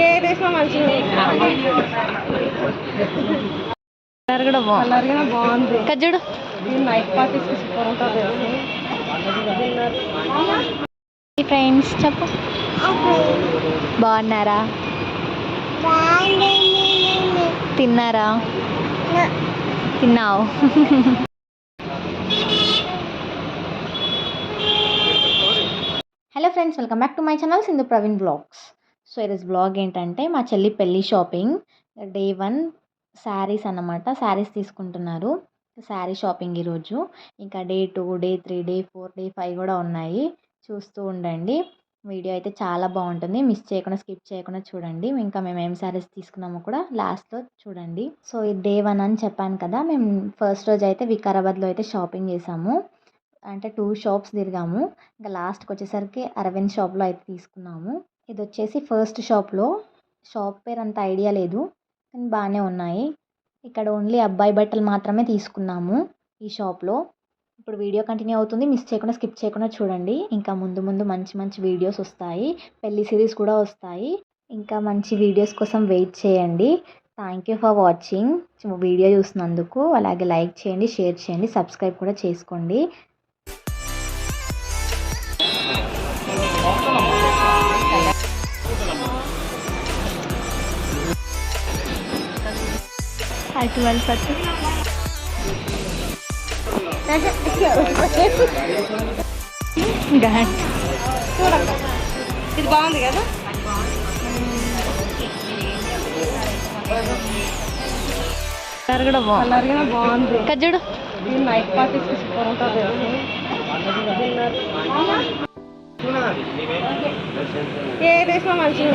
ఏ దేశం మంచిగా బాగుంది కజ్జుడు నైట్ పార్టీస్ సూపర్ ఉంటుంది ఫ్రెండ్స్ చెప్పు బాగున్నారా తిన్నారా తిన్నావు hello friends welcome back to my channel Sindhu Praveen vlogs. So ఈరోజు బ్లాగ్ ఏంటంటే మా చెల్లి పెళ్ళి షాపింగ్ డే 1 శారీస్ అన్నమాట. శారీస్ తీసుకుంటున్నారు. శారీ షాపింగ్ ఈరోజు. ఇంకా డే 2 డే 3 డే 4 డే 5 కూడా ఉన్నాయి. చూస్తూ ఉండండి. వీడియో అయితే చాలా బాగుంటుంది. మిస్ చేయకుండా స్కిప్ చేయకుండా చూడండి. ఇంకా మేము ఏం శారీస్ తీసుకున్నామో కూడా లాస్ట్లో చూడండి. సో ఇది డే 1 అని చెప్పాను కదా. మేము ఫస్ట్ రోజు అయితే వికారాబాద్లో అయితే షాపింగ్ చేసాము. అంటే 2 షాప్స్ తిరిగాము. ఇంకా లాస్ట్కి వచ్చేసరికి అరవింద్ షాప్లో అయితే తీసుకున్నాము. ఇది వచ్చేసి ఫస్ట్ షాప్లో. షాప్ పేరు అంత ఐడియా లేదు కానీ బాగానే ఉన్నాయి. ఇక్కడ ఓన్లీ అబ్బాయి బట్టలు మాత్రమే తీసుకున్నాము ఈ షాప్లో. ఇప్పుడు వీడియో కంటిన్యూ అవుతుంది. మిస్ చేయకుండా స్కిప్ చేయకుండా చూడండి. ఇంకా ముందు ముందు మంచి మంచి వీడియోస్ వస్తాయి. పెళ్లి సిరీస్ కూడా వస్తాయి. ఇంకా మంచి వీడియోస్ కోసం వెయిట్ చేయండి. Thank you for watching. Video చూసినందుకు. అలాగే లైక్ చేయండి, షేర్ చేయండి, సబ్స్క్రైబ్ కూడా చేసుకోండి. ఇది బాగుంది కదా. బాగుంది కజ్జుడు నైట్ పార్టీస్ సూపర్ ఉంటుంది ఏ దేశం మంచిగా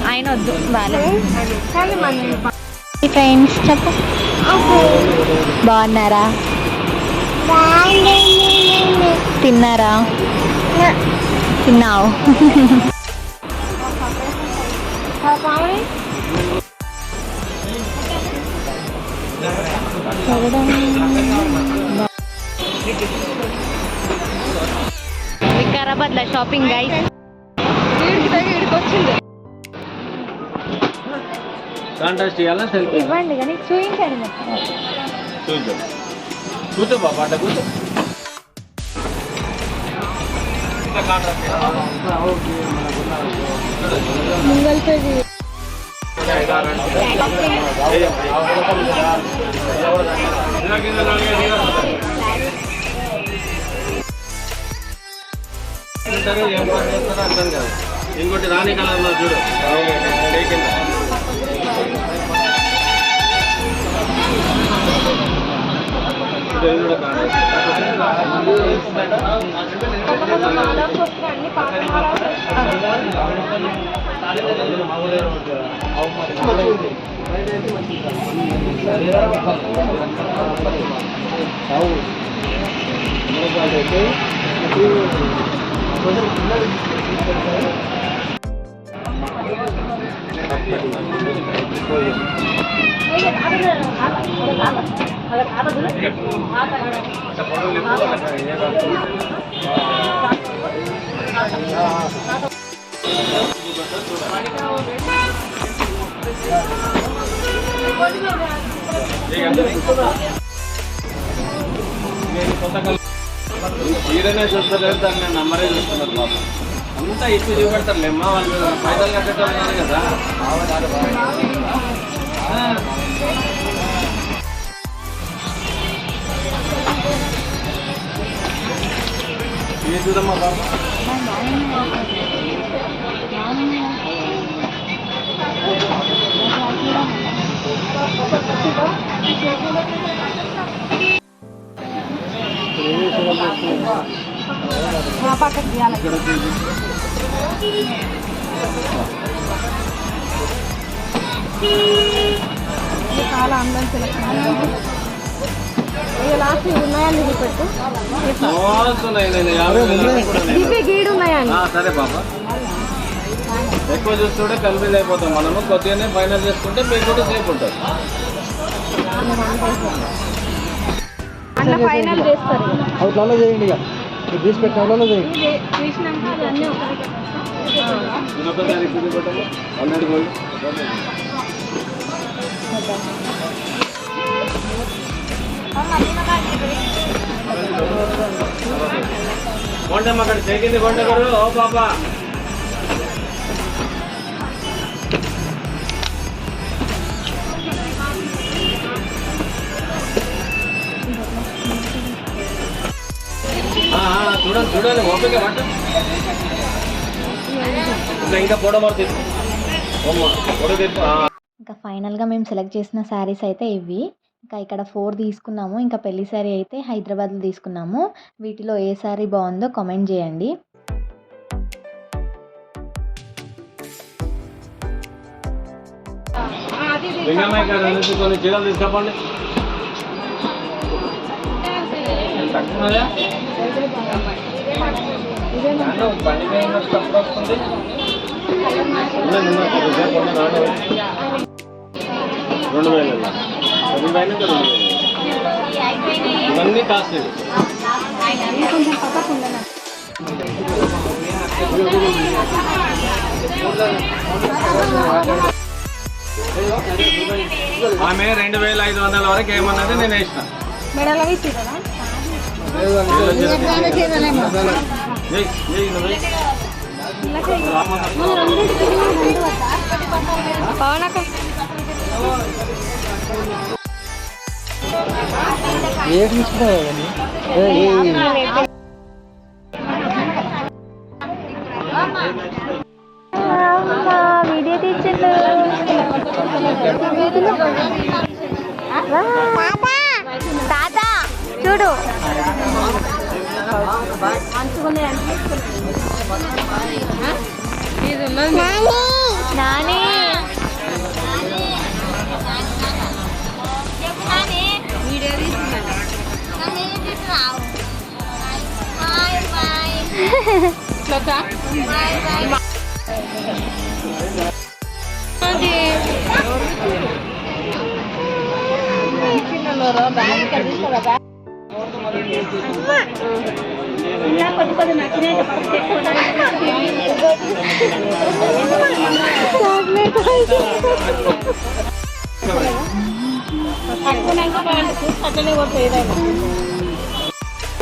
ఆయన వద్దు బాగాలేదు. ఫ్రెండ్స్ చెప్పు బాగున్నారా తిన్నారా తిన్నావు వికారాబాద్లో షాపింగ్ గైస్. వచ్చింది ఇవ్వండి కానీ చూపించండి. కూర్చో బాబా అట్లా కూర్చో. ముంగల్ పేజీ ఇంకోటి రాణి కలర్లో చూడు. ఈడనే చూస్తలేదు, దాన్ని నేను నమ్మరే చూస్తున్నారు బాబు. అంతా ఇచ్చి చూపెడతారులేమ్మా. వాళ్ళు పైసలు కట్టేటోళ్ళు కదా. ఇది చూడమ్మా బాబు. పక్కకి తీయాలి. చాలా అందం సెలెక్షన్. లాస్ట్ ఉన్నాయండి చూపెట్టు. గీడు ఉన్నాయండి. సరే బాబా, ఎక్కువ చూస్తుంటే కన్ఫ్యూజ్ అయిపోతాం మనము. కొద్దిగానే ఫైనల్ చేసుకుంటే మీకు కూడా సేఫ్ ఉంటుంది. అట్లా ఫైనల్ చేస్తారు. అవుట్లలో చేయండి. ఇది తీసినాక అవన్నీ ఒకటి ఇంకొకసారి ఇప్పుడు పెట్టము 100 గోల్డ్ కొండమ్మ అక్కడ చెక్కింది కొండ గారు ఓ పాప చూడండి చూడండి ఓపిక పట్టు ఇంకా ఫోటో మరి తీసు ఫోటో తీసు ఇంకా ఫైనల్గా మేము సెలెక్ట్ చేసిన శారీస్ అయితే ఇవి. ఇంకా ఇక్కడ 4 తీసుకున్నాము. ఇంకా పెళ్లి శారీ అయితే హైదరాబాద్లో తీసుకున్నాము. వీటిలో ఏ శారీ బాగుందో కామెంట్ చేయండి. లింగమ్మాయి గారు నుంచి కొన్ని చీరలు తీసుకోండి తక్కువ బండి మీద తక్కువ వస్తుంది రెండు వేలు ఇవన్నీ కాస్ట్ ఇది ఆమె 2500 వరకు ఏమన్నది నేను వేసిన వీడియో తీసిండు తాత చూడు నాని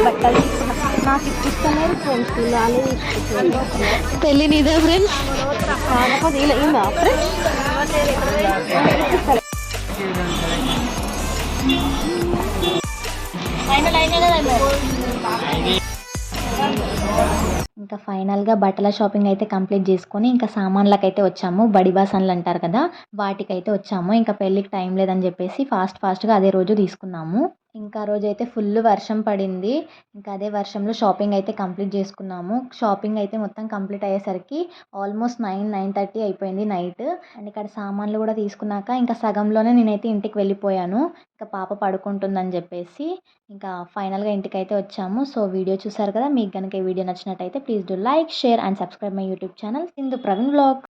బట్టలు నాకు ఇప్పిస్తున్నారు ఫ్రెండ్స్ వాళ్ళే తీసుకుంటారు. పెళ్ళి నీదే ఫ్రెండ్స్ కాకపోతే ఇలా ఇందా ఫ్రెండ్స్ ఇంకా ఫైనల్గా బట్టల షాపింగ్ అయితే కంప్లీట్ చేసుకొని ఇంకా సామాన్లకు అయితే వచ్చాము. బడి బాసన్లు అంటారు కదా, వాటికైతే వచ్చాము. ఇంకా పెళ్ళికి టైం లేదని చెప్పేసి ఫాస్ట్గా అదే రోజు తీసుకున్నాము. ఇంకా ఆ రోజు అయితే ఫుల్ వర్షం పడింది. ఇంకా అదే వర్షంలో షాపింగ్ అయితే కంప్లీట్ చేసుకున్నాము. షాపింగ్ అయితే మొత్తం కంప్లీట్ అయ్యేసరికి ఆల్మోస్ట్ 9-9:30 అయిపోయింది నైట్. అండ్ ఇక్కడ సామాన్లు కూడా తీసుకున్నాక ఇంకా సగంలోనే నేనైతే ఇంటికి వెళ్ళిపోయాను. ఇంకా పాప పడుకుంటుందని చెప్పేసి ఇంకా ఫైనల్గా ఇంటికి అయితే వచ్చాము. సో వీడియో చూసారు కదా, మీకు కనుక ఈ వీడియో నచ్చినట్టయితే please do like, share and subscribe my YouTube channel Sindhu Praveen vlog.